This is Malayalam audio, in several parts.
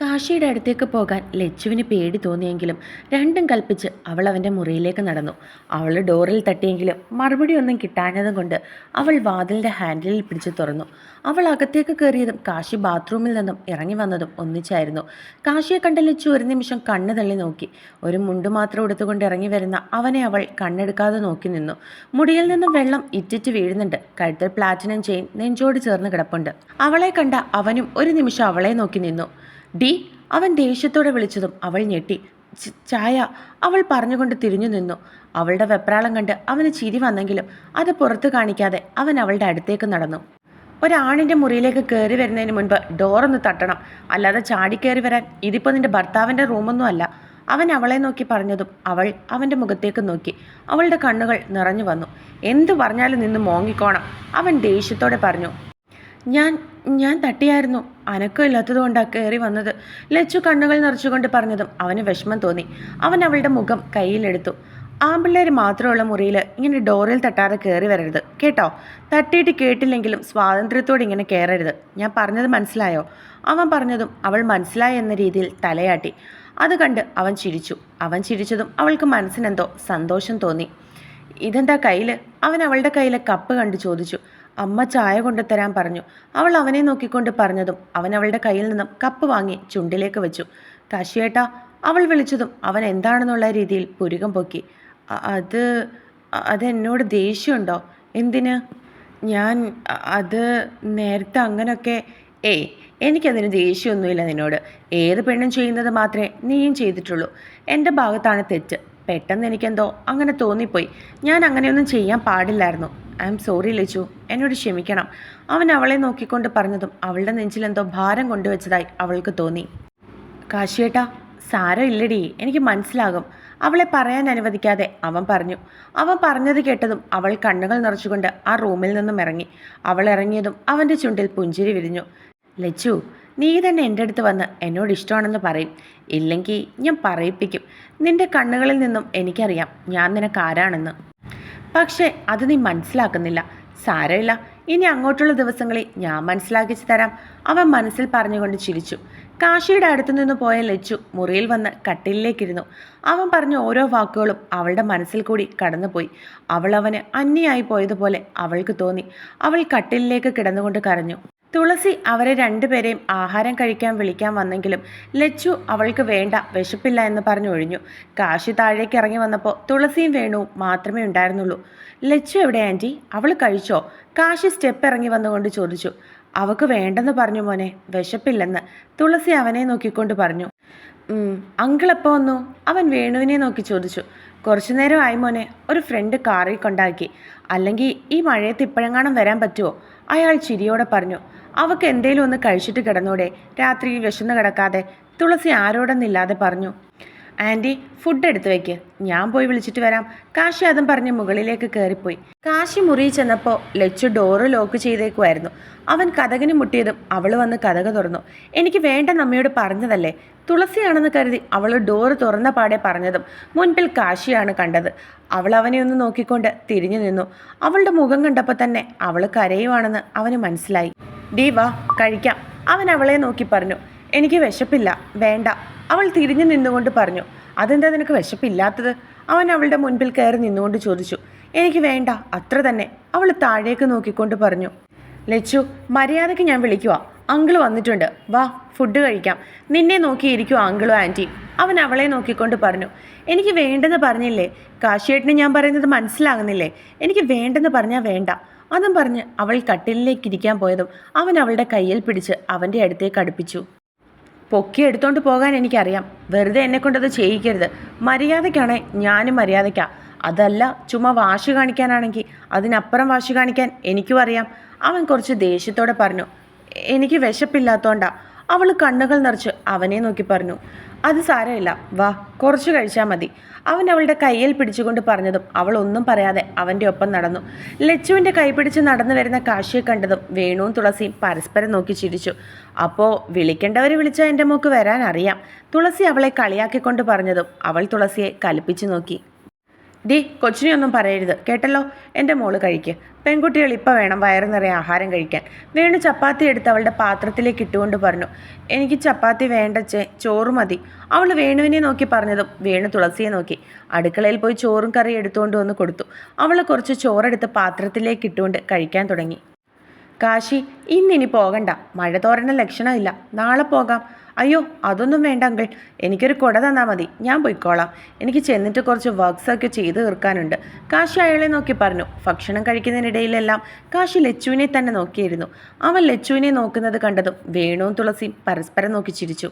കാശിയുടെ അടുത്തേക്ക് പോകാൻ ലച്ചുവിന് പേടി തോന്നിയെങ്കിലും രണ്ടും കൽപ്പിച്ച് അവൾ അവൻ്റെ മുറിയിലേക്ക് നടന്നു. അവൾ ഡോറിൽ തട്ടിയെങ്കിലും മറുപടി ഒന്നും കിട്ടാഞ്ഞതും കൊണ്ട് അവൾ വാതിലിൻ്റെ ഹാൻഡിലിൽ പിടിച്ച് തുറന്നു. അവൾ അകത്തേക്ക് കയറിയതും കാശി ബാത്റൂമിൽ നിന്നും ഇറങ്ങി വന്നതും ഒന്നിച്ചായിരുന്നു. കാശിയെ കണ്ട ലച്ചു ഒരു നിമിഷം കണ്ണ് തള്ളി നോക്കി. ഒരു മുണ്ട് മാത്രം എടുത്തുകൊണ്ട് ഇറങ്ങി വരുന്ന അവനെ അവൾ കണ്ണെടുക്കാതെ നോക്കി നിന്നു. മുടിയിൽ നിന്നും വെള്ളം ഇറ്റിറ്റ് വീഴുന്നുണ്ട്. കഴുത്തിൽ പ്ലാറ്റിനം ചെയിൻ നെഞ്ചോട് ചേർന്ന് കിടപ്പുണ്ട്. അവളെ കണ്ട അവനും ഒരു നിമിഷം അവളെ നോക്കി നിന്നു. ഡി, അവൻ ദേഷ്യത്തോടെ വിളിച്ചതും അവൾ ഞെട്ടി. ചായ, അവൾ പറഞ്ഞുകൊണ്ട് തിരിഞ്ഞു നിന്നു. അവളുടെ വെപ്രാളം കണ്ട് അവന് ചിരി വന്നെങ്കിലും അത് പുറത്തു കാണിക്കാതെ അവൻ അവളുടെ അടുത്തേക്ക് നടന്നു. ഒരാണിൻ്റെ മുറിയിലേക്ക് കയറി വരുന്നതിന് മുൻപ് ഡോറൊന്ന് തട്ടണം, അല്ലാതെ ചാടിക്കയറി വരാൻ ഇതിപ്പോൾ നിന്റെ ഭർത്താവിൻ്റെ റൂമൊന്നും അല്ല. അവൻ അവളെ നോക്കി പറഞ്ഞതും അവൾ അവൻ്റെ മുഖത്തേക്ക് നോക്കി. അവളുടെ കണ്ണുകൾ നിറഞ്ഞു വന്നു. എന്തു പറഞ്ഞാലും നിന്ന് മോങ്ങിക്കോണം, അവൻ ദേഷ്യത്തോടെ പറഞ്ഞു. ഞാൻ ഞാൻ തട്ടിയായിരുന്നു, അനക്കമില്ലാത്തതുകൊണ്ടാണ് കയറി വന്നത്. ലച്ചു കണ്ണുകൾ നിറച്ചുകൊണ്ട് പറഞ്ഞതും അവന് വിഷമം തോന്നി. അവൻ അവളുടെ മുഖം കയ്യിലെടുത്തു. ആമ്പിള്ളേർ മാത്രമുള്ള മുറിയിൽ ഇങ്ങനെ ഡോറിൽ തട്ടാതെ കയറി വരരുത് കേട്ടോ. തട്ടിയിട്ട് കേട്ടില്ലെങ്കിലും സ്വാതന്ത്ര്യത്തോടെ ഇങ്ങനെ കയറരുത്. ഞാൻ പറഞ്ഞത് മനസ്സിലായോ? അവൻ പറഞ്ഞതും അവൾ മനസ്സിലായി എന്ന രീതിയിൽ തലയാട്ടി. അത് കണ്ട് അവൻ ചിരിച്ചു. അവൻ ചിരിച്ചതും അവൾക്ക് മനസ്സിനെന്തോ സന്തോഷം തോന്നി. ഇതെന്താ കയ്യിൽ? അവൻ അവളുടെ കയ്യിലെ കപ്പ് കണ്ട് ചോദിച്ചു. അമ്മ ചായ കൊണ്ടുതരാൻ പറഞ്ഞു. അവൾ അവനെ നോക്കിക്കൊണ്ട് പറഞ്ഞതും അവൻ അവളുടെ കയ്യിൽ നിന്നും കപ്പ് വാങ്ങി ചുണ്ടിലേക്ക് വെച്ചു. കാശിയേട്ടാ, അവൾ വിളിച്ചതും അവൻ എന്താണെന്നുള്ള രീതിയിൽ പുരുകം പൊക്കി. അത് അതെന്നോട് ദേഷ്യമുണ്ടോ? എന്തിന്? ഞാൻ അത് നേരത്തെ അങ്ങനൊക്കെ. ഏയ്, എനിക്കതിന് ദേഷ്യമൊന്നുമില്ല നിന്നോട്. ഏത് പെണ്ണും ചെയ്യുന്നത് മാത്രമേ നീയും ചെയ്തിട്ടുള്ളൂ. എൻ്റെ ഭാഗത്താണ് തെറ്റ്. പെട്ടെന്ന് എനിക്കെന്തോ അങ്ങനെ തോന്നിപ്പോയി. ഞാൻ അങ്ങനെയൊന്നും ചെയ്യാൻ പാടില്ലായിരുന്നു. ഐ എം സോറി ലച്ചു, എന്നോട് ക്ഷമിക്കണം. അവൻ അവളെ നോക്കിക്കൊണ്ട് പറഞ്ഞതും അവളുടെ നെഞ്ചിലെന്തോ ഭാരം കൊണ്ടുവച്ചതായി അവൾക്ക് തോന്നി. കാശിയേട്ടാ, സാരമില്ലടി, എനിക്ക് മനസ്സിലാകും. അവളെ പറയാൻ അനുവദിക്കാതെ അവൻ പറഞ്ഞു. അവൻ പറഞ്ഞത് കേട്ടതും അവൾ കണ്ണുകൾ നിറച്ചുകൊണ്ട് ആ റൂമിൽ നിന്നും ഇറങ്ങി. അവൾ ഇറങ്ങിയതും അവൻ്റെ ചുണ്ടിൽ പുഞ്ചിരി വിരിഞ്ഞു. ലച്ചു, നീ തന്നെ എൻ്റെ അടുത്ത് വന്ന് എന്നോട് ഇഷ്ടമാണെന്ന് പറയും. ഇല്ലെങ്കിൽ ഞാൻ പറയിപ്പിക്കും. നിന്റെ കണ്ണുകളിൽ നിന്നും എനിക്കറിയാം ഞാൻ നിനക്ക് ആരാണെന്ന്. പക്ഷേ അത് നീ മനസ്സിലാക്കുന്നില്ല. സാരമില്ല, ഇനി അങ്ങോട്ടുള്ള ദിവസങ്ങളിൽ ഞാൻ മനസ്സിലാക്കിച്ചു തരാം, അവൻ മനസ്സിൽ പറഞ്ഞുകൊണ്ട് ചിരിച്ചു. കാശിയുടെ അടുത്തു നിന്ന് പോയ ലച്ചു മുറിയിൽ വന്ന് കട്ടിലിലേക്കിരുന്നു. അവൻ പറഞ്ഞ ഓരോ വാക്കുകളും അവളുടെ മനസ്സിൽ കൂടി കടന്നുപോയി. അവൾ അവന് അന്യയായി പോയതുപോലെ അവൾക്ക് തോന്നി. അവൾ കട്ടിലിലേക്ക് കിടന്നുകൊണ്ട് കരഞ്ഞു. തുളസി അവരെ രണ്ടുപേരെയും ആഹാരം കഴിക്കാൻ വിളിക്കാൻ വന്നെങ്കിലും ലച്ചു അവൾക്ക് വേണ്ട, വിശപ്പില്ല എന്ന് പറഞ്ഞു ഒഴിഞ്ഞു. കാശി താഴേക്ക് ഇറങ്ങി വന്നപ്പോൾ തുളസിയും വേണുവും മാത്രമേ ഉണ്ടായിരുന്നുള്ളൂ. ലച്ചു എവിടെ ആൻറ്റി? അവൾ കഴിച്ചോ? കാശി സ്റ്റെപ്പ് ഇറങ്ങി വന്നുകൊണ്ട് ചോദിച്ചു. അവൾക്ക് വേണ്ടെന്ന് പറഞ്ഞു മോനെ, വിശപ്പില്ലെന്ന്. തുളസി അവനെ നോക്കിക്കൊണ്ട് പറഞ്ഞു. അങ്കിൾ എപ്പോൾ വന്നു? അവൻ വേണുവിനെ നോക്കി ചോദിച്ചു. കുറച്ചു നേരമായി മോനെ, ഒരു ഫ്രണ്ട് കാറിൽ കൊണ്ടാക്കി. അല്ലെങ്കിൽ ഈ മഴയത്ത് ഇപ്പോഴെങ്ങാനും വരാൻ പറ്റുമോ? അയാൾ ചിരിയോടെ പറഞ്ഞു. അവൾക്ക് എന്തേലും ഒന്ന് കഴിച്ചിട്ട് കിടന്നൂടെ, രാത്രിയിൽ വിശന്ന് കിടക്കാതെ? തുളസി ആരോടൊന്നില്ലാതെ പറഞ്ഞു. ആൻറ്റി, ഫുഡ് എടുത്തു വയ്ക്ക്, ഞാൻ പോയി വിളിച്ചിട്ട് വരാം. കാശി അതും പറഞ്ഞ് മുകളിലേക്ക് കയറിപ്പോയി. കാശി മുറിയിൽ ചെന്നപ്പോൾ ലച്ചു ഡോറ് ലോക്ക് ചെയ്തേക്കുമായിരുന്നു. അവൻ കതകിന് മുട്ടിയതും അവൾ വന്ന് കതക് തുറന്നു. എനിക്ക് വേണ്ട നമ്മയോട് പറഞ്ഞതല്ലേ? തുളസിയാണെന്ന് കരുതി അവൾ ഡോറ് തുറന്ന പാടെ പറഞ്ഞതും മുൻപിൽ കാശിയാണ് കണ്ടത്. അവൾ അവനെ ഒന്ന് നോക്കിക്കൊണ്ട് തിരിഞ്ഞു നിന്നു. അവളുടെ മുഖം കണ്ടപ്പോൾ തന്നെ അവൾ കരയുവാണെന്ന് അവന് മനസ്സിലായി. ഡീ വാ, കഴിക്കാം, അവൻ അവളെ നോക്കി പറഞ്ഞു. എനിക്ക് വിശപ്പില്ല, വേണ്ട, അവൾ തിരിഞ്ഞു നിന്നുകൊണ്ട് പറഞ്ഞു. അതെന്താ നിനക്ക് വിശപ്പില്ലാത്തത്? അവൻ അവളുടെ മുൻപിൽ കയറി നിന്നുകൊണ്ട് ചോദിച്ചു. എനിക്ക് വേണ്ട, അത്ര തന്നെ, അവൾ താഴേക്ക് നോക്കിക്കൊണ്ട് പറഞ്ഞു. ലച്ചു, മര്യാദയ്ക്ക് ഞാൻ വിളിക്കുക, അങ്കിള് വന്നിട്ടുണ്ട്, വാ ഫുഡ് കഴിക്കാം. നിന്നെ നോക്കിയിരിക്കുമോ അങ്കിളും ആൻറ്റിയും? അവൻ അവളെ നോക്കിക്കൊണ്ട് പറഞ്ഞു. എനിക്ക് വേണ്ടെന്ന് പറഞ്ഞില്ലേ? കാശിയേട്ടന് ഞാൻ പറയുന്നത് മനസ്സിലാകുന്നില്ലേ? എനിക്ക് വേണ്ടെന്ന് പറഞ്ഞാൽ വേണ്ട. അതും പറഞ്ഞ് അവൾ കട്ടിലിലേക്ക് ഇരിക്കാൻ പോയതും അവൻ അവളുടെ കയ്യിൽ പിടിച്ച് അവൻ്റെ അടുത്തേക്ക് അടുപ്പിച്ചു. പൊക്കി എടുത്തോണ്ട് പോകാൻ എനിക്കറിയാം, വെറുതെ എന്നെക്കൊണ്ടത് ചെയ്യിക്കരുത്. മര്യാദയ്ക്കാണേ ഞാനും മര്യാദയ്ക്കാ, അതല്ല ചുമ്മാ വാശി കാണിക്കാനാണെങ്കിൽ അതിനപ്പുറം വാശി കാണിക്കാൻ എനിക്കും അറിയാം. അവൻ കുറച്ച് ദേഷ്യത്തോടെ പറഞ്ഞു. എനിക്ക് വിശപ്പില്ലാത്തോണ്ടാ. അവൾ കണ്ണുകൾ നിറച്ച് അവനെ നോക്കി പറഞ്ഞു. അത് സാരമില്ല, വാ കുറച്ച് കഴിച്ചാൽ മതി. അവൻ അവളുടെ കയ്യിൽ പിടിച്ചുകൊണ്ട് പറഞ്ഞതും അവൾ ഒന്നും പറയാതെ അവൻ്റെ ഒപ്പം നടന്നു. ലച്ചുവിൻ്റെ കൈ പിടിച്ച് നടന്നു വരുന്ന കാശിയെ കണ്ടതും വേണുവും തുളസിയും പരസ്പരം നോക്കി ചിരിച്ചു. അപ്പോൾ വിളിക്കേണ്ടവർ വിളിച്ചാൽ എൻ്റെ മോക്ക് വരാൻ അറിയാം. തുളസി അവളെ കളിയാക്കിക്കൊണ്ട് പറഞ്ഞതും അവൾ തുളസിയെ കലിപ്പിച്ചു നോക്കി. ദേ കൊച്ചിനെ ഒന്നും പറയരുത് കേട്ടല്ലോ. എൻ്റെ മോള് കഴിക്ക്. പെൺകുട്ടികൾ ഇപ്പം വേണം വയറ് നിറയെ ആഹാരം കഴിക്കാൻ. വേണു ചപ്പാത്തി എടുത്ത് അവളുടെ പാത്രത്തിലേക്ക് ഇട്ടുകൊണ്ട് പറഞ്ഞു. എനിക്ക് ചപ്പാത്തി വേണ്ടച്ചേ, ചോറ് മതി. അവൾ വേണുവിനെ നോക്കി പറഞ്ഞതും വേണു തുളസിയെ നോക്കി. അടുക്കളയിൽ പോയി ചോറും കറി എടുത്തുകൊണ്ട് വന്ന് കൊടുത്തു. അവൾ കുറച്ച് ചോറെടുത്ത് പാത്രത്തിലേക്ക് ഇട്ടുകൊണ്ട് കഴിക്കാൻ തുടങ്ങി. കാശി, ഇന്നിനി പോകണ്ട. മഴ തോരണ ലക്ഷണമില്ല. നാളെ പോകാം. അയ്യോ, അതൊന്നും വേണ്ട അങ്കിൾ. എനിക്കൊരു കുട തന്നാൽ മതി. ഞാൻ പോയിക്കോളാം. എനിക്ക് ചെന്നിട്ട് കുറച്ച് വർക്ക്സൊക്കെ ചെയ്ത് തീർക്കാനുണ്ട്. കാശി അയാളെ നോക്കി പറഞ്ഞു. ഭക്ഷണം കഴിക്കുന്നതിനിടയിലെല്ലാം കാശി ലച്ചുവിനെ തന്നെ നോക്കിയിരുന്നു. അവൻ ലച്ചുവിനെ നോക്കുന്നത് കണ്ടതും വേണുവും തുളസിയും പരസ്പരം നോക്കി ചിരിച്ചു.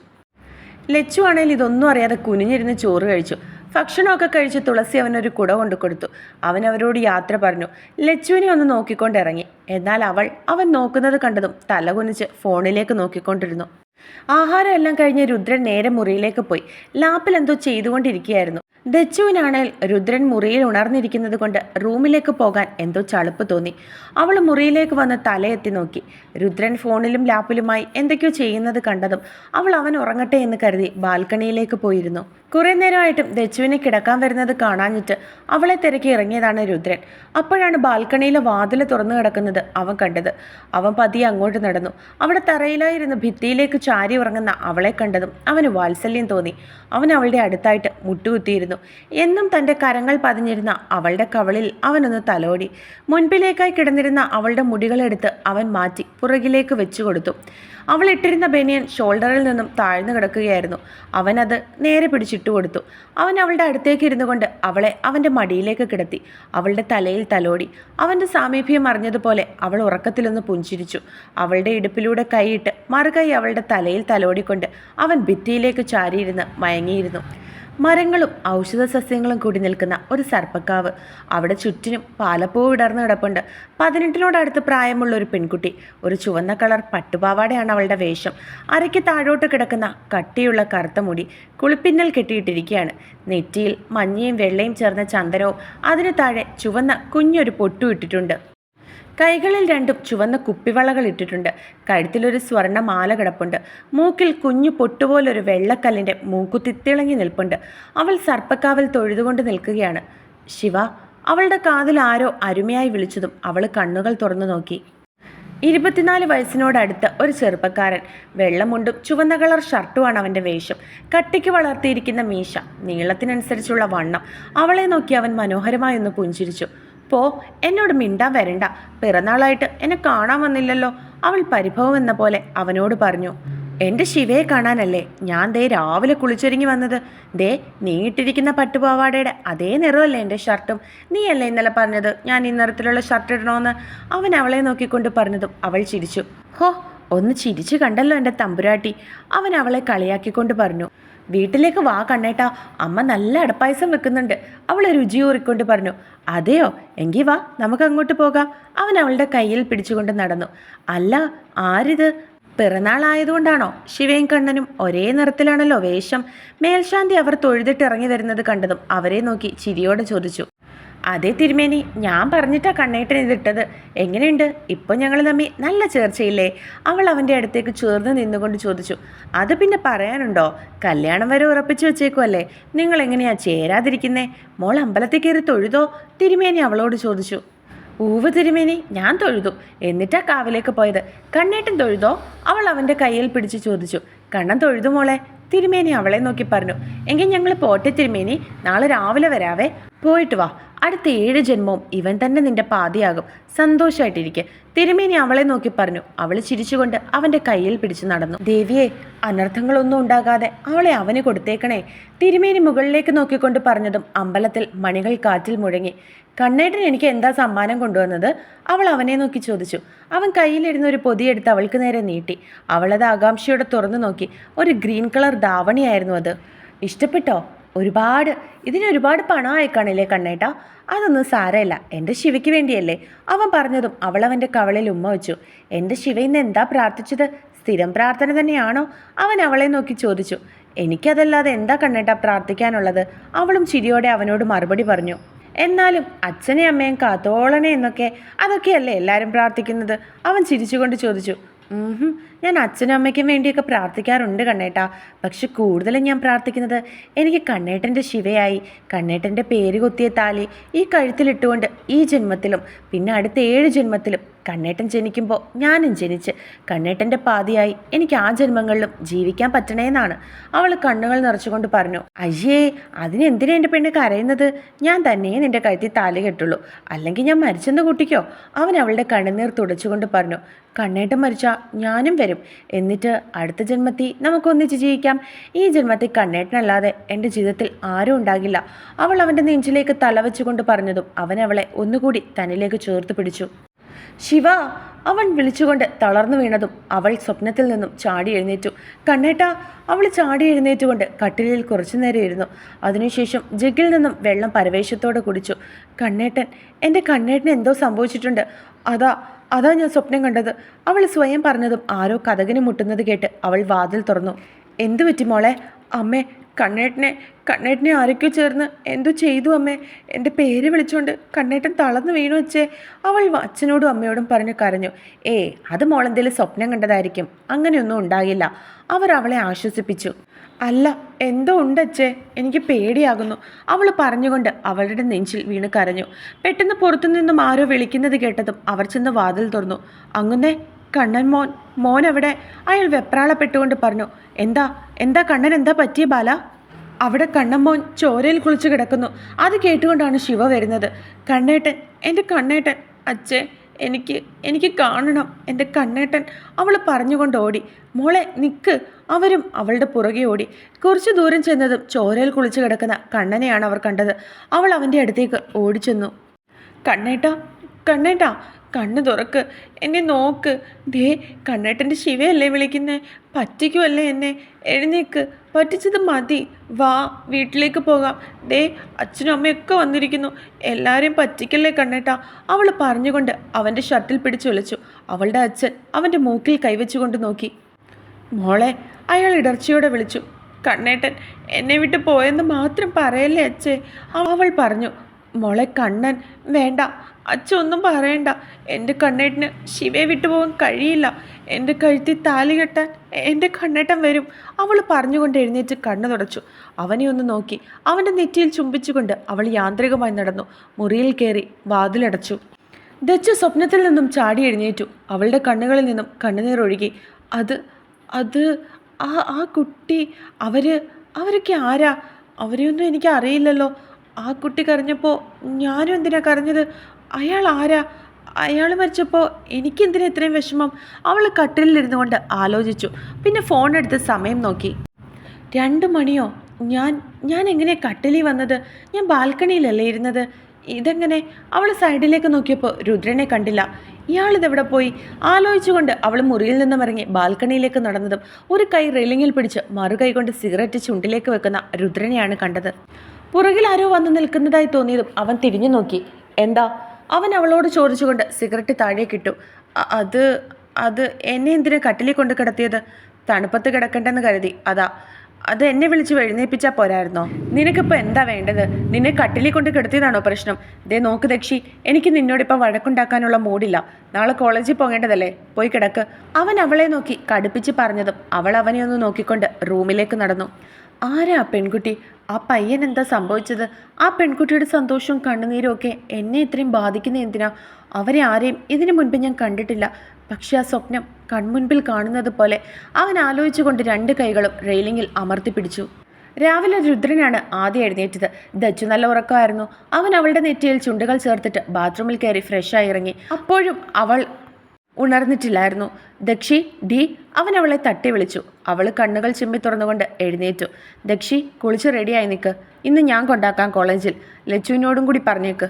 ലച്ചു ആണെങ്കിൽ ഇതൊന്നും അറിയാതെ കുനിഞ്ഞിരുന്ന് ചോറ് കഴിച്ചു. ഭക്ഷണമൊക്കെ കഴിച്ച് തുളസി അവനൊരു കുട കൊണ്ടു കൊടുത്തു. അവൻ അവരോട് യാത്ര പറഞ്ഞു. ലച്ചുവിനെ ഒന്ന് നോക്കിക്കൊണ്ടിറങ്ങി. എന്നാൽ അവൻ നോക്കുന്നത് കണ്ടതും തലകുനിച്ച് ഫോണിലേക്ക് നോക്കിക്കൊണ്ടിരുന്നു. ആഹാരം എല്ലാം കഴിഞ്ഞ് രുദ്രൻ നേരെ മുറിയിലേക്ക് പോയി. ലാപ്പിൽ എന്തോ ചെയ്തുകൊണ്ടിരിക്കുകയായിരുന്നു. ദച്ചുവിനാണെങ്കിൽ രുദ്രൻ മുറിയിൽ ഉണർന്നിരിക്കുന്നത് കൊണ്ട് റൂമിലേക്ക് പോകാൻ എന്തോ ചളുപ്പ് തോന്നി. അവൾ മുറിയിലേക്ക് വന്ന് തലയെത്തി നോക്കി. രുദ്രൻ ഫോണിലും ലാപ്പിലുമായി എന്തൊക്കെയോ ചെയ്യുന്നത് കണ്ടതും അവൻ ഉറങ്ങട്ടെ എന്ന് കരുതി ബാൽക്കണിയിലേക്ക് പോയിരുന്നു. കുറേ നേരമായിട്ടും ദച്ചുവിനെ കിടക്കാൻ വരുന്നത് കാണാഞ്ഞിട്ട് അവളെ തിരക്കി ഇറങ്ങിയതാണ് രുദ്രൻ. അപ്പോഴാണ് ബാൽക്കണിയിലെ വാതിൽ തുറന്നു കിടക്കുന്നത് അവൻ കണ്ടത്. അവൻ പതിയെ അങ്ങോട്ട് നടന്നു. അവിടെ തറയിലായിരുന്ന് ഭിത്തിയിലേക്ക് ചാരി ഉറങ്ങുന്ന അവളെ കണ്ടതും അവന് വാത്സല്യം തോന്നി. അവൻ അവളുടെ അടുത്തായിട്ട് മുട്ടുകുത്തിയിരുന്നു. എന്നും തൻ്റെ കരങ്ങൾ പതിഞ്ഞിരുന്ന അവളുടെ കവളിൽ അവനൊന്ന് തലോടി. മുൻപിലേക്കായി കിടന്നിരുന്ന അവളുടെ മുടികളെടുത്ത് അവൻ മാറ്റി പുറകിലേക്ക് വെച്ചു കൊടുത്തു. അവൾ ഇട്ടിരുന്ന ബനിയൻ ഷോൾഡറിൽ നിന്നും താഴ്ന്നു കിടക്കുകയായിരുന്നു. അവനത് നേരെ പിടിച്ചിട്ടു കൊടുത്തു. അവൻ അവളുടെ അടുത്തേക്ക് ഇരുന്നു കൊണ്ട് അവളെ അവൻ്റെ മടിയിലേക്ക് കിടത്തി. അവളുടെ തലയിൽ തലോടി. അവൻ്റെ സാമീപ്യം അറിഞ്ഞതുപോലെ അവൾ ഉറക്കത്തിലൊന്ന് പുഞ്ചിരിച്ചു. അവളുടെ ഇടുപ്പിലൂടെ കൈയിട്ട് മറുകൈ അവളുടെ തലയിൽ തലോടിക്കൊണ്ട് അവൻ ഭിത്തിയിലേക്ക് ചാരിയിരുന്ന് മയങ്ങിയിരുന്നു. മരങ്ങളും ഔഷധ സസ്യങ്ങളും കൂടി നിൽക്കുന്ന ഒരു സർപ്പക്കാവ്. അവിടെ ചുറ്റിനും പാലപ്പൂ വിടർന്നു കിടപ്പുണ്ട്. 18 പ്രായമുള്ള ഒരു പെൺകുട്ടി. ഒരു ചുവന്ന കളർ പട്ടുപാവാടയാണ് അവളുടെ വേഷം. അരയ്ക്ക് താഴോട്ട് കിടക്കുന്ന കട്ടിയുള്ള കറുത്ത മുടി കുളിപ്പിന്നൽ കെട്ടിയിട്ടിരിക്കുകയാണ്. നെറ്റിയിൽ മഞ്ഞയും വെള്ളയും ചേർന്ന ചന്ദനവും അതിന് താഴെ ചുവന്ന കുഞ്ഞൊരു പൊട്ടു ഇട്ടിട്ടുണ്ട്. കൈകളിൽ 2 ചുവന്ന കുപ്പിവളകൾ ഇട്ടിട്ടുണ്ട്. കഴുത്തിലൊരു സ്വർണ്ണ മാല കിടപ്പുണ്ട്. മൂക്കിൽ കുഞ്ഞു പൊട്ടുപോലൊരു വെള്ളക്കല്ലിൻ്റെ മൂക്കുത്തി തിളങ്ങി നിൽപ്പുണ്ട്. അവൾ സർപ്പക്കാവിൽ തൊഴുതുകൊണ്ട് നിൽക്കുകയാണ്. ശിവ, അവളുടെ കാതിൽ ആരോ അരുമയായി വിളിച്ചതും അവൾ കണ്ണുകൾ തുറന്നു നോക്കി. 24 വയസ്സിനോടടുത്ത ഒരു ചെറുപ്പക്കാരൻ. വെള്ളമുണ്ടും ചുവന്ന കളർ ഷർട്ടുമാണ് അവൻ്റെ വേഷം. കട്ടിക്ക് വളർത്തിയിരിക്കുന്ന മീശ, നീളത്തിനനുസരിച്ചുള്ള വണ്ണം. അവളെ നോക്കി അവൻ മനോഹരമായൊന്ന് പുഞ്ചിരിച്ചു. പോ, എന്നോട് മിണ്ടാൻ വരണ്ട. പിറന്നാളായിട്ട് എന്നെ കാണാൻ വന്നില്ലല്ലോ. അവൾ പരിഭവം എന്ന പോലെ അവനോട് പറഞ്ഞു. എൻ്റെ ശിവയെ കാണാനല്ലേ ഞാൻ ദേ രാവിലെ കുളിച്ചൊരുങ്ങി വന്നത്. ദേ, നീ ഇട്ടിരിക്കുന്ന പട്ടുപാവാടയുടെ അതേ നിറമല്ലേ എൻ്റെ ഷർട്ടും. നീയല്ലേ ഇന്നലെ പറഞ്ഞത് ഞാൻ ഈ നിറത്തിലുള്ള ഷർട്ട് ഇടണമെന്ന്. അവൻ അവളെ നോക്കിക്കൊണ്ട് പറഞ്ഞതും അവൾ ചിരിച്ചു. ഹോ, ഒന്ന് ചിരിച്ചു കണ്ടല്ലോ എൻ്റെ തമ്പുരാട്ടി. അവൻ അവളെ കളിയാക്കിക്കൊണ്ട് പറഞ്ഞു. വീട്ടിലേക്ക് വാ കണ്ണേട്ടാ, അമ്മ നല്ല അടപ്പായസം വെക്കുന്നുണ്ട്. അവൾ രുചിയൂറിക്കൊണ്ട് പറഞ്ഞു. അതെയോ, എങ്കിൽ വാ, നമുക്ക് അങ്ങോട്ട് പോകാം. അവൻ അവളുടെ കയ്യിൽ പിടിച്ചുകൊണ്ട് നടന്നു. അല്ല, ആരിത്? പിറന്നാളായതുകൊണ്ടാണോ? ശിവയും കണ്ണനും ഒരേ നിറത്തിലാണല്ലോ വേഷം. മേൽശാന്തി അവർ തൊഴുതിട്ട് ഇറങ്ങി വരുന്നത് കണ്ടതും അവരെ നോക്കി ചിരിയോടെ ചോദിച്ചു. അതേ തിരുമേനി, ഞാൻ പറഞ്ഞിട്ടാ കണ്ണേട്ടൻ ഇതിട്ടത്. എങ്ങനെയുണ്ട്? ഇപ്പോൾ ഞങ്ങൾ തമ്മിൽ നല്ല ചേർച്ചയില്ലേ? അവൾ അവൻ്റെ അടുത്തേക്ക് ചേർന്ന് നിന്നുകൊണ്ട് ചോദിച്ചു. അത് പിന്നെ പറയാനുണ്ടോ? കല്യാണം വരെ ഉറപ്പിച്ചു വെച്ചേക്കുമല്ലേ. നിങ്ങൾ എങ്ങനെയാ ചേരാതിരിക്കുന്നേ? മോൾ അമ്പലത്തിൽ കയറി തൊഴുതോ? തിരുമേനി അവളോട് ചോദിച്ചു. ഊവ് തിരുമേനി, ഞാൻ തൊഴുതു. എന്നിട്ടാ കാവിലേക്ക് പോയത്. കണ്ണേട്ടൻ തൊഴുതോ? അവൾ അവൻ്റെ കയ്യിൽ പിടിച്ച് ചോദിച്ചു. കണ്ണൻ തൊഴുതു മോളെ. തിരുമേനി അവളെ നോക്കി പറഞ്ഞു. എങ്കിൽ ഞങ്ങൾ പോട്ടെ തിരുമേനി, നാളെ രാവിലെ വരാവേ. പോയിട്ട് വാ. അടുത്ത 7 ജന്മവും ഇവൻ തന്നെ നിന്റെ പാതിയാകും. സന്തോഷമായിട്ടിരിക്കെ. തിരുമേനി അവളെ നോക്കി പറഞ്ഞു. അവൾ ചിരിച്ചുകൊണ്ട് അവൻ്റെ കയ്യിൽ പിടിച്ചു നടന്നു. ദേവിയെ, അനർത്ഥങ്ങളൊന്നും ഉണ്ടാകാതെ അവളെ അവന് കൊടുത്തേക്കണേ. തിരുമേനി മുകളിലേക്ക് നോക്കിക്കൊണ്ട് പറഞ്ഞതും അമ്പലത്തിൽ മണികൾ കാറ്റിൽ മുഴങ്ങി. കണ്ണേട്ടൻ എനിക്ക് എന്താ സമ്മാനം കൊണ്ടുവന്നത്? അവൾ അവനെ നോക്കി ചോദിച്ചു. അവൻ കയ്യിലിരുന്ന ഒരു പൊതിയെടുത്ത് അവൾക്ക് നേരെ നീട്ടി. അവളത് ആകാംക്ഷയോടെ തുറന്നു നോക്കി. ഒരു ഗ്രീൻ കളർ ധാവണിയായിരുന്നു അത്. ഇഷ്ടപ്പെട്ടോ? ഒരുപാട്. ഇതിനൊരുപാട് പണമായി കാണില്ലേ കണ്ണേട്ടാ? അതൊന്നും സാരമില്ല, എൻ്റെ ശിവയ്ക്ക് വേണ്ടിയല്ലേ. അവൻ പറഞ്ഞതും അവൾ അവൻ്റെ കവളിൽ ഉമ്മ വെച്ചു. എൻ്റെ ശിവ ഇന്ന് എന്താ പ്രാർത്ഥിച്ചത്? സ്ഥിരം പ്രാർത്ഥന തന്നെയാണോ? അവൻ അവളെ നോക്കി ചോദിച്ചു. എനിക്കതല്ലാതെ എന്താ കണ്ണേട്ടാ പ്രാർത്ഥിക്കാനുള്ളത്? അവളും ചിരിയോടെ അവനോട് മറുപടി പറഞ്ഞു. എന്നാലും അച്ഛനെയും അമ്മയും കാത്തോളണേ എന്നൊക്കെ, അതൊക്കെയല്ലേ എല്ലാവരും പ്രാർത്ഥിക്കുന്നത്? അവൻ ചിരിച്ചുകൊണ്ട് ചോദിച്ചു. ഉം. ഞാൻ അച്ഛനും അമ്മയ്ക്കും വേണ്ടിയൊക്കെ പ്രാർത്ഥിക്കാറുണ്ട് കണ്ണേട്ടാ. പക്ഷെ കൂടുതലും ഞാൻ പ്രാർത്ഥിക്കുന്നത് എനിക്ക് കണ്ണേട്ടൻ്റെ ശിവയായി കണ്ണേട്ടൻ്റെ പേര് കൊത്തിയ താലി ഈ കഴുത്തിലിട്ടുകൊണ്ട് ഈ ജന്മത്തിലും പിന്നെ അടുത്ത 7 ജന്മത്തിലും കണ്ണേട്ടൻ ജനിക്കുമ്പോൾ ഞാനും ജനിച്ച് കണ്ണേട്ടൻ്റെ പാതിയായി എനിക്ക് ആ ജന്മങ്ങളിലും ജീവിക്കാൻ പറ്റണേന്നാണ്. അവൾ കണ്ണുകൾ നിറച്ചുകൊണ്ട് പറഞ്ഞു. അയ്യേ, അതിനെന്തിനാ എൻ്റെ പെണ്ണ് കരയുന്നത്? ഞാൻ തന്നെ നിൻ്റെ കഴുത്തിൽ താലി കെട്ടുള്ളൂ, അല്ലെങ്കിൽ ഞാൻ മരിച്ചെന്ന് കൂട്ടിക്കോ. അവൻ അവളുടെ കണ്ണുനീർ തുടച്ചുകൊണ്ട് പറഞ്ഞു. കണ്ണേട്ടൻ മരിച്ചാൽ ഞാനും വരും. എന്നിട്ട് അടുത്ത ജന്മത്തിൽ നമുക്കൊന്നിച്ച് ജീവിക്കാം. ഈ ജന്മത്തിൽ കണ്ണേട്ടനല്ലാതെ എൻ്റെ ജീവിതത്തിൽ ആരും ഉണ്ടാകില്ല. അവൾ അവൻ്റെ നെഞ്ചിലേക്ക് തലവെച്ചുകൊണ്ട് പറഞ്ഞതും അവൻ അവളെ ഒന്നുകൂടി തന്നിലേക്ക് ചേർത്ത് പിടിച്ചു. ശിവ, അവൻ വിളിച്ചുകൊണ്ട് തളർന്നു വീണതും അവൾ സ്വപ്നത്തിൽ നിന്നും ചാടി എഴുന്നേറ്റു. കണ്ണേട്ടാ, അവൾ ചാടി എഴുന്നേറ്റുകൊണ്ട് കട്ടിലിൽ കുറച്ചു നേരം ഇരുന്നു. അതിനുശേഷം ജഗ്ഗിൽ നിന്നും വെള്ളം പരവേശത്തോടെ കുടിച്ചു. കണ്ണേട്ടൻ, എൻ്റെ കണ്ണേട്ടന് എന്തോ സംഭവിച്ചിട്ടുണ്ട്. അതാ ഞാൻ സ്വപ്നം കണ്ടത്. അവൾ സ്വയം പറഞ്ഞതും ആരോ കതകിന് മുട്ടുന്നത് കേട്ട് അവൾ വാതിൽ തുറന്നു. എന്തു പറ്റി മോളെ? അമ്മേ, കണ്ണേട്ടനെ ആരൊക്കെയോ ചേർന്ന് എന്തോ ചെയ്തു അമ്മേ. എൻ്റെ പേര് വിളിച്ചുകൊണ്ട് കണ്ണേട്ടൻ തളർന്നു വീണു വെച്ചേ. അവൾ അച്ഛനോടും അമ്മയോടും പറഞ്ഞു കരഞ്ഞു. അത് മോളെന്തേലും സ്വപ്നം കണ്ടതായിരിക്കും, അങ്ങനെയൊന്നും ഉണ്ടാകില്ല. അവർ അവളെ ആശ്വസിപ്പിച്ചു. അല്ല, എന്തോ ഉണ്ടച്ചേ, എനിക്ക് പേടിയാകുന്നു. അവൾ പറഞ്ഞുകൊണ്ട് അവളുടെ നെഞ്ചിൽ വീണ് കരഞ്ഞു. പെട്ടെന്ന് പുറത്തുനിന്നും ആരോ വിളിക്കുന്നത് കേട്ടതും അവർ ചെന്ന് വാതിൽ തുറന്നു. അങ്ങുന്നേ, കണ്ണൻ മോൻ അവിടെ. അയാൾ വെപ്രാളപ്പെട്ടുകൊണ്ട് പറഞ്ഞു. എന്താ കണ്ണൻ, എന്താ പറ്റിയ ബാല? അവിടെ കണ്ണൻ മോൻ ചോരയിൽ കുളിച്ച് കിടക്കുന്നു. അത് കേട്ടുകൊണ്ടാണ് ശിവ വരുന്നത്. കണ്ണേട്ടൻ, എൻ്റെ കണ്ണേട്ടൻ, അച്ഛേ, എനിക്ക് കാണണം എൻ്റെ കണ്ണേട്ടൻ. അവൾ പറഞ്ഞുകൊണ്ട് ഓടി. മോളെ നിൽക്ക്. അവരും അവളുടെ പുറകെ ഓടി. കുറച്ച് ദൂരം ചെന്നതും ചോരയിൽ കുളിച്ച് കിടക്കുന്ന കണ്ണനെയാണ് അവർ കണ്ടത്. അവൾ അവൻ്റെ അടുത്തേക്ക് ഓടിച്ചെന്നു. കണ്ണേട്ടാ, കണ്ണ് തുറക്ക്, എന്നെ നോക്ക്. ദേ, കണ്ണേട്ടൻ്റെ ശിവയല്ലേ വിളിക്കുന്നേ? പറ്റിക്കുമല്ലേ എന്നെ? എഴുന്നേക്ക്, പറ്റിച്ചത് മതി. വാ, വീട്ടിലേക്ക് പോകാം. ദേ, അച്ഛനും അമ്മയൊക്കെ വന്നിരിക്കുന്നു. എല്ലാവരെയും പറ്റിക്കല്ലേ കണ്ണേട്ടാ. അവൾ പറഞ്ഞുകൊണ്ട് അവൻ്റെ ഷർട്ടിൽ പിടിച്ചു വിളിച്ചു. അവളുടെ അച്ഛൻ അവൻ്റെ മൂക്കിൽ കൈവച്ചുകൊണ്ട് നോക്കി. മോളെ, അയാൾ ഇടർച്ചയോടെ വിളിച്ചു. കണ്ണേട്ടൻ എന്നെ വിട്ട് പോയെന്ന് മാത്രം പറയല്ലേ അച്ഛേ, അവൾ പറഞ്ഞു. മോളെ കണ്ണൻ, വേണ്ട, അച്ഛൻ ഒന്നും പറയണ്ട. എൻ്റെ കണ്ണേട്ടന് ശിവയെ വിട്ടുപോകാൻ കഴിയില്ല. എൻ്റെ കഴുത്തിൽ താലി കെട്ടാൻ എൻ്റെ കണ്ണേട്ടൻ വരും. അവൾ പറഞ്ഞുകൊണ്ട് എഴുന്നേറ്റ് കണ്ണു തുടച്ചു. അവനെ ഒന്ന് നോക്കി. അവൻ്റെ നെറ്റിയിൽ ചുംബിച്ചുകൊണ്ട് അവൾ യാന്ത്രികമായി നടന്നു. മുറിയിൽ കയറി വാതിലടച്ചു. ദച്ചു സ്വപ്നത്തിൽ നിന്നും ചാടി എഴുന്നേറ്റു. അവളുടെ കണ്ണുകളിൽ നിന്നും കണ്ണുനീർ ഒഴുകി. അത് ആ കുട്ടി, അവരൊക്കെ ആരാ? അവരെയൊന്നും എനിക്ക് അറിയില്ലല്ലോ. ആ കുട്ടി കരഞ്ഞപ്പോൾ ഞാനും എന്തിനാ കരഞ്ഞത്? അയാൾ ആരാ? അയാൾ മരിച്ചപ്പോൾ എനിക്കെന്തിനാ ഇത്രയും വിഷമം? അവൾ കട്ടിലിരുന്നു കൊണ്ട് ആലോചിച്ചു. പിന്നെ ഫോൺ എടുത്ത് സമയം നോക്കി. 2 മണിയോ? ഞാൻ എങ്ങനെ കട്ടിലിൽ വന്നത്? ഞാൻ ബാൽക്കണിയിലല്ലേ ഇരുന്നത്? ഇതെങ്ങനെ? അവൾ സൈഡിലേക്ക് നോക്കിയപ്പോൾ രുദ്രനെ കണ്ടില്ല. ഇയാളിതെവിടെ പോയി? ആലോചിച്ചുകൊണ്ട് അവൾ മുറിയിൽ നിന്നും ഇറങ്ങി ബാൽക്കണിയിലേക്ക് നടന്നതും ഒരു കൈ റെയിലിങ്ങിൽ പിടിച്ച് മറുകൈ കൊണ്ട് സിഗരറ്റ് ചുണ്ടിലേക്ക് വെക്കുന്ന രുദ്രനെയാണ് കണ്ടത്. പുറകിൽ ആരോ വന്ന് നിൽക്കുന്നതായി തോന്നിയതും അവൻ തിരിഞ്ഞു നോക്കി. എന്താ? അവൻ അവളോട് ചോദിച്ചുകൊണ്ട് സിഗരറ്റ് താഴേക്കിട്ടു. അത് എന്നെ എന്തിനാ കട്ടിലിൽ കൊണ്ട് കിടത്തിയത്? തണുപ്പത്ത് കിടക്കണ്ടെന്ന് കരുതി. അത് എന്നെ വിളിച്ച് എഴുന്നേൽപ്പിച്ചാൽ പോരായിരുന്നോ? നിനക്കിപ്പോൾ എന്താ വേണ്ടത്? നിന്നെ കട്ടിലിൽ കൊണ്ട് കിടത്തിയതാണോ പ്രശ്നം? ദേ നോക്ക് ദക്ഷി, എനിക്ക് നിന്നോടിപ്പോൾ വഴക്കുണ്ടാക്കാനുള്ള മൂഡില്ല. നാളെ കോളേജിൽ പോകേണ്ടതല്ലേ, പോയി കിടക്ക്. അവൻ അവളെ നോക്കി കടുപ്പിച്ച് പറഞ്ഞതും അവൾ അവനെ ഒന്ന് നോക്കിക്കൊണ്ട് റൂമിലേക്ക് നടന്നു. ആരാ ആ പെൺകുട്ടി? ആ പയ്യൻ എന്താ സംഭവിച്ചത്? ആ പെൺകുട്ടിയുടെ സന്തോഷവും കണ്ണുനീരും ഒക്കെ എന്നെ ഇത്രയും ബാധിക്കുന്ന എന്തിനാ? അവരെ ആരെയും ഇതിനു മുൻപ് ഞാൻ കണ്ടിട്ടില്ല. പക്ഷെ ആ സ്വപ്നം കൺമുൻപിൽ കാണുന്നത് പോലെ അവൻ ആലോചിച്ചുകൊണ്ട് 2 കൈകളും റെയിലിങ്ങിൽ അമർത്തി പിടിച്ചു. രാവിലെ രുദ്രനാണ് ആദ്യം എഴുന്നേറ്റത്. ദച്ചു നല്ല ഉറക്കമായിരുന്നു. അവൻ അവളുടെ നെറ്റിയിൽ ചുണ്ടുകൾ ചേർത്തിട്ട് ബാത്റൂമിൽ കയറി ഫ്രഷായി ഇറങ്ങി. അപ്പോഴും അവൾ ഉണർന്നിട്ടില്ലായിരുന്നു. ദക്ഷി, ഡി, അവൻ അവളെ തട്ടി വിളിച്ചു. അവൾ കണ്ണുകൾ ചിമ്മി തുറന്നുകൊണ്ട് എഴുന്നേറ്റു. ദക്ഷി, കുളിച്ച് റെഡിയായി നിൽക്ക്. ഇന്ന് ഞാൻ കൊണ്ടാക്കാം കോളേജിൽ. ലച്ചുവിനോടും കൂടി പറഞ്ഞേക്ക്.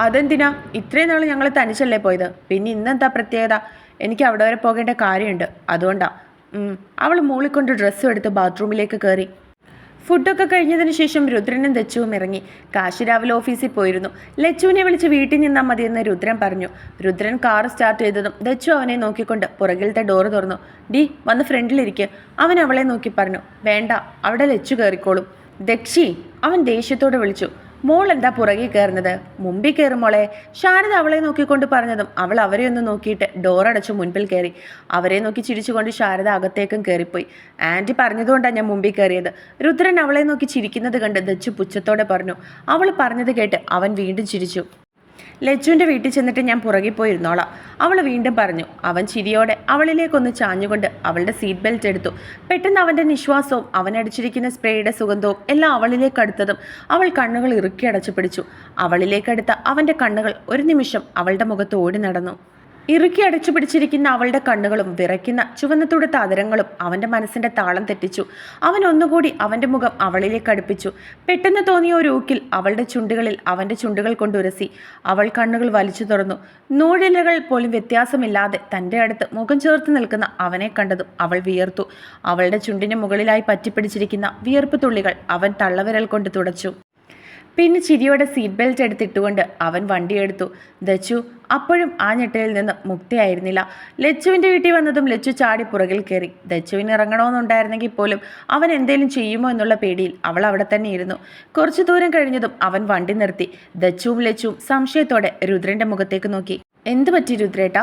അതെന്തിനാ? ഇത്രയും നാൾ ഞങ്ങൾ തനിച്ചല്ലേ പോയത്. പിന്നെ ഇന്നെന്താ പ്രത്യേകത? എനിക്ക് അവിടെ വരെ പോകേണ്ട കാര്യമുണ്ട്, അതുകൊണ്ടാ. അവൾ മൂളിക്കൊണ്ട് ഡ്രസ്സും എടുത്ത് ബാത്റൂമിലേക്ക് കയറി. ഫുഡൊക്കെ കഴിഞ്ഞതിന് ശേഷം രുദ്രനും ദച്ചുവും ഇറങ്ങി. കാശി രാവിലെ ഓഫീസിൽ പോയിരുന്നു. ലച്ചുവിനെ വിളിച്ച് വീട്ടിൽ നിന്നാൽ മതിയെന്ന് രുദ്രൻ പറഞ്ഞു. രുദ്രൻ കാർ സ്റ്റാർട്ട് ചെയ്തതും ദച്ചു അവനെ നോക്കിക്കൊണ്ട് പുറകിലത്തെ ഡോറ് തുറന്നു. ഡി, വന്ന് ഫ്രണ്ടിലിരിക്കുക. അവൻ അവളെ നോക്കി പറഞ്ഞു. വേണ്ട, അവിടെ ലച്ചു കയറിക്കോളും. ദക്ഷി, അവൻ ദേഷ്യത്തോടെ വിളിച്ചു. മോൾ എന്താ പുറകെ കയറുന്നത്? മുമ്പിൽ കയറുമോളെ. ശാരദ അവളെ നോക്കിക്കൊണ്ട് പറഞ്ഞതും അവൾ അവരെ ഒന്ന് നോക്കിയിട്ട് ഡോറടച്ച് മുൻപിൽ കയറി. അവരെ നോക്കി ചിരിച്ചുകൊണ്ട് ശാരദ അകത്തേക്കും കയറിപ്പോയി. ആൻറ്റി പറഞ്ഞതുകൊണ്ടാണ് ഞാൻ മുമ്പിൽ കയറിയത്. രുദ്രൻ അവളെ നോക്കി ചിരിക്കുന്നത് കണ്ട് ദച്ചു പുച്ഛത്തോടെ പറഞ്ഞു. അവൾ പറഞ്ഞത് കേട്ട് അവൻ വീണ്ടും ചിരിച്ചു. ലച്ചുവിൻ്റെ വീട്ടിൽ ചെന്നിട്ട് ഞാൻ പുറകിൽ പോയിരുന്നോളാം, അവൾ വീണ്ടും പറഞ്ഞു. അവൻ ചിരിയോടെ അവളിലേക്കൊന്ന് ചാഞ്ഞുകൊണ്ട് അവളുടെ സീറ്റ് ബെൽറ്റ് എടുത്തു. പെട്ടെന്ന് അവൻ്റെ നിശ്വാസവും അവനടിച്ചിരിക്കുന്ന സ്പ്രേയുടെ സുഗന്ധവും എല്ലാം അവളിലേക്ക് അടുത്തതും അവൾ കണ്ണുകൾ ഇറുക്കി അടച്ചു പിടിച്ചു. അവളിലേക്കടുത്ത അവൻ്റെ കണ്ണുകൾ ഒരു നിമിഷം അവളുടെ മുഖത്ത് ഓടി നടന്നു. ഇറുക്കി അടച്ചു പിടിച്ചിരിക്കുന്ന അവളുടെ കണ്ണുകളും വിറയ്ക്കുന്ന ചുവന്ന തുടുത്ത അതരങ്ങളും അവൻ്റെ മനസ്സിൻ്റെ താളം തെറ്റിച്ചു. അവൻ ഒന്നുകൂടി അവൻ്റെ മുഖം അവളിലേക്ക് അടുപ്പിച്ചു. പെട്ടെന്ന് തോന്നിയ ഒരു ഊക്കിൽ അവളുടെ ചുണ്ടുകളിൽ അവൻ്റെ ചുണ്ടുകൾ കൊണ്ടുരസി. അവൾ കണ്ണുകൾ വലിച്ചു തുറന്നു. നൂഴിലകൾ പോലും വ്യത്യാസമില്ലാതെ തൻ്റെ അടുത്ത് മുഖം ചേർത്ത് നിൽക്കുന്ന അവനെ കണ്ടതും അവൾ വിയർത്തു. അവളുടെ ചുണ്ടിന് മുകളിലായി പറ്റിപ്പിടിച്ചിരിക്കുന്ന വിയർപ്പ് തുള്ളികൾ അവൻ തള്ളവിരൽ കൊണ്ട് തുടച്ചു. പിന്നെ ചിരിയോടെ സീറ്റ് ബെൽറ്റ് എടുത്തിട്ടുകൊണ്ട് അവൻ വണ്ടിയെടുത്തു. ദച്ചു അപ്പോഴും ആ ഞെട്ടലിൽ നിന്ന് മുക്തിയായിരുന്നില്ല. ലച്ചുവിൻ്റെ വീട്ടിൽ വന്നതും ലച്ചു ചാടി പുറകിൽ കയറി. ദച്ചുവിന് ഇറങ്ങണമെന്നുണ്ടായിരുന്നെങ്കിൽ പോലും അവൻ എന്തേലും ചെയ്യുമോ എന്നുള്ള പേടിയിൽ അവൾ അവിടെ തന്നെ ഇരുന്നു. കുറച്ചു ദൂരം കഴിഞ്ഞതും അവൻ വണ്ടി നിർത്തി. ദച്ചുവും ലച്ചുവും സംശയത്തോടെ രുദ്രൻ്റെ മുഖത്തേക്ക് നോക്കി. എന്തു പറ്റി രുദ്രേട്ടാ?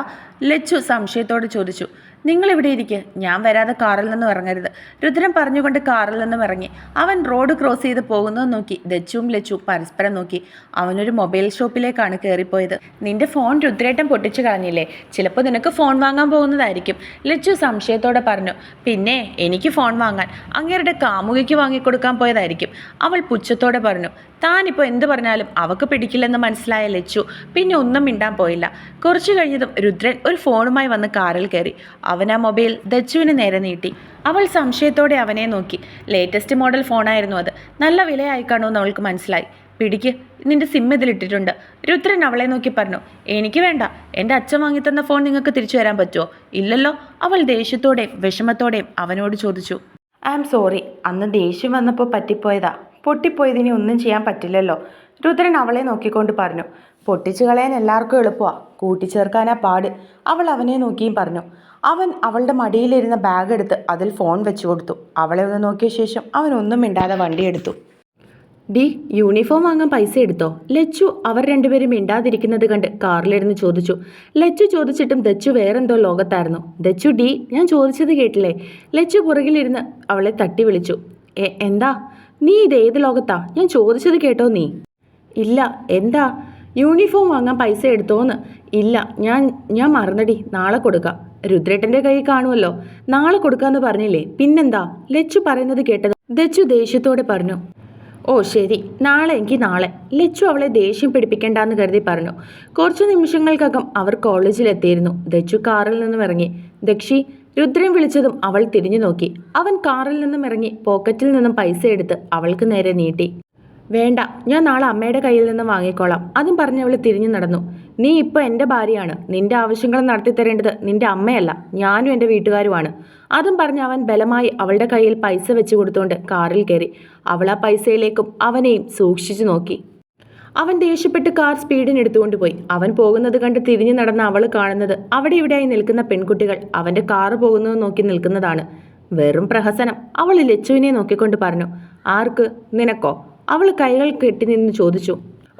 ലച്ചു സംശയത്തോട് ചോദിച്ചു. നിങ്ങളിവിടെ ഇരിക്കുക, ഞാൻ വരാതെ കാറിൽ നിന്നും ഇറങ്ങരുത്, രുദ്രൻ പറഞ്ഞുകൊണ്ട് കാറിൽ നിന്നും ഇറങ്ങി. അവൻ റോഡ് ക്രോസ് ചെയ്ത് പോകുന്നത് നോക്കി ദച്ചുവും ലച്ചുവും പരസ്പരം നോക്കി. അവനൊരു മൊബൈൽ ഷോപ്പിലേക്കാണ് കയറിപ്പോയത്. നിന്റെ ഫോൺ രുദ്രേട്ടൻ പൊട്ടിച്ചു കളഞ്ഞില്ലേ? ചിലപ്പോൾ നിനക്ക് ഫോൺ വാങ്ങാൻ പോകുന്നതായിരിക്കും, ലച്ചു സംശയത്തോടെ പറഞ്ഞു. പിന്നെ എനിക്ക് ഫോൺ വാങ്ങാൻ അങ്ങേരുടെ കാമുകിക്ക് വാങ്ങിക്കൊടുക്കാൻ പോയതായിരിക്കും, അവൾ പുച്ഛത്തോടെ പറഞ്ഞു. താനിപ്പോൾ എന്ത് പറഞ്ഞാലും അവക്ക് പിടിക്കില്ലെന്ന് മനസ്സിലായ ലച്ചു പിന്നെ ഒന്നും മിണ്ടാൻ പോയില്ല. കുറച്ചു കഴിഞ്ഞതും രുദ്രൻ ഒരു ഫോണുമായി വന്ന് കാറിൽ കയറി. അവൻ ആ മൊബൈൽ ദച്ചുവിന് നേരെ നീട്ടി. അവൾ സംശയത്തോടെ അവനെ നോക്കി. ലേറ്റസ്റ്റ് മോഡൽ ഫോണായിരുന്നു അത്. നല്ല വിലയായി കാണുമെന്ന് അവൾക്ക് മനസ്സിലായി. പിടിക്ക്, നിന്റെ സിം ഇതിലിട്ടിട്ടുണ്ട്, രുദ്രൻ അവളെ നോക്കി പറഞ്ഞു. എനിക്ക് വേണ്ട, എൻ്റെ അച്ഛൻ വാങ്ങിത്തന്ന ഫോൺ നിങ്ങൾക്ക് തിരിച്ചു തരാൻ പറ്റുമോ? ഇല്ലല്ലോ, അവൾ ദേഷ്യത്തോടെയും വിഷമത്തോടെയും അവനോട് ചോദിച്ചു. ഐ ആം സോറി, അന്ന് ദേഷ്യം വന്നപ്പോൾ പറ്റിപ്പോയതാ, പൊട്ടിപ്പോയതിനി ഒന്നും ചെയ്യാൻ പറ്റില്ലല്ലോ, രുദ്രൻ അവളെ നോക്കിക്കൊണ്ട് പറഞ്ഞു. പൊട്ടിച്ചു കളയാൻ എല്ലാവർക്കും എളുപ്പമാണ്, കൂട്ടിച്ചേർക്കാനാ പാട്, അവൾ അവനെ നോക്കിയും പറഞ്ഞു. അവൻ അവളുടെ മടിയിലിരുന്ന ബാഗ് എടുത്ത് അതിൽ ഫോൺ വെച്ചു കൊടുത്തു. അവളെ ഒന്ന് നോക്കിയ ശേഷം അവൻ ഒന്നും മിണ്ടാതെ വണ്ടിയെടുത്തു. ഡി, യൂണിഫോം വാങ്ങാൻ പൈസ എടുത്തോ? ലച്ചു അവർ രണ്ടുപേരും മിണ്ടാതിരിക്കുന്നത് കണ്ട് കാറിലിരുന്ന് ചോദിച്ചു. ലച്ചു ചോദിച്ചിട്ടും ദച്ചു വേറെന്തോ ലോകത്തായിരുന്നു. ദച്ചു ഡി, ഞാൻ ചോദിച്ചത് കേട്ടില്ലേ? ലച്ചു പുറകിലിരുന്ന് അവളെ തട്ടി വിളിച്ചു. എന്താ? നീ ഇതേത് ലോകത്താ? ഞാൻ ചോദിച്ചത് കേട്ടോ നീ? ഇല്ല, എന്താ? യൂണിഫോം വാങ്ങാൻ പൈസ എടുത്തോന്ന്? ഇല്ല, ഞാൻ മറന്നടി, നാളെ കൊടുക്കാം. രുദ്രേട്ടൻ്റെ കൈ കാണുമല്ലോ, നാളെ കൊടുക്കാമെന്ന് പറഞ്ഞില്ലേ? പിന്നെന്താ? ലച്ചു പറയുന്നത് കേട്ടത് ദച്ചു ദേഷ്യത്തോടെ പറഞ്ഞു. ഓ ശരി, നാളെ എങ്കിൽ നാളെ, ലച്ചു അവളെ ദേഷ്യം പിടിപ്പിക്കേണ്ടെന്ന് കരുതി പറഞ്ഞു. കുറച്ചു നിമിഷങ്ങൾക്കകം അവർ കോളേജിലെത്തിയിരുന്നു. ദച്ചു കാറിൽ നിന്നും ഇറങ്ങി. ദക്ഷി, രുദ്രൻ വിളിച്ചതും അവൾ തിരിഞ്ഞു നോക്കി. അവൻ കാറിൽ നിന്നും ഇറങ്ങി പോക്കറ്റിൽ നിന്നും പൈസ എടുത്ത് അവൾക്ക് നേരെ നീട്ടി. വേണ്ട, ഞാൻ നാളെ അമ്മയുടെ കയ്യിൽ നിന്ന് വാങ്ങിക്കോളാം, അതും പറഞ്ഞ് അവൾ തിരിഞ്ഞു നടന്നു. നീ ഇപ്പോൾ എൻ്റെ ഭാര്യയാണ്, നിന്റെ ആവശ്യങ്ങൾ നടത്തി തരേണ്ടത് നിന്റെ അമ്മയല്ല, ഞാനും എൻ്റെ വീട്ടുകാരുമാണ്, അതും പറഞ്ഞ് അവൻ ബലമായി അവളുടെ കയ്യിൽ പൈസ വെച്ച് കൊടുത്തുകൊണ്ട് കാറിൽ കയറി. അവൾ ആ പൈസയിലേക്കും അവനെയും സൂക്ഷിച്ചു നോക്കി. അവൻ ദേഷ്യപ്പെട്ട് കാർ സ്പീഡിനെടുത്തുകൊണ്ട് പോയി. അവൻ പോകുന്നത് കണ്ട് തിരിഞ്ഞു നടന്ന അവൾ കാണുന്നത് അവിടെ ഇവിടെയായി നിൽക്കുന്ന പെൺകുട്ടികൾ അവൻ്റെ കാറ് പോകുന്നത് നോക്കി നിൽക്കുന്നതാണ്. വെറും പ്രഹസനം, അവൾ ലച്ചുവിനെ നോക്കിക്കൊണ്ട് പറഞ്ഞു. ആർക്ക്? നിനക്കോ? അവൾ കൈകൾ കെട്ടി നിന്ന് ചോദിച്ചു.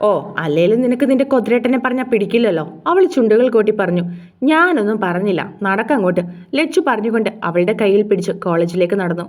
ഓ, അല്ലേലും നിനക്ക് നിന്റെ കൊതിരേട്ടനെ പറഞ്ഞാൽ പിടിക്കില്ലല്ലോ, അവൾ ചുണ്ടുകൾ കോട്ടി പറഞ്ഞു. ഞാനൊന്നും പറഞ്ഞില്ല, നടക്കങ്ങോട്ട്, ലച്ചു പറഞ്ഞുകൊണ്ട് അവളുടെ കയ്യിൽ പിടിച്ച് കോളേജിലേക്ക് നടന്നു.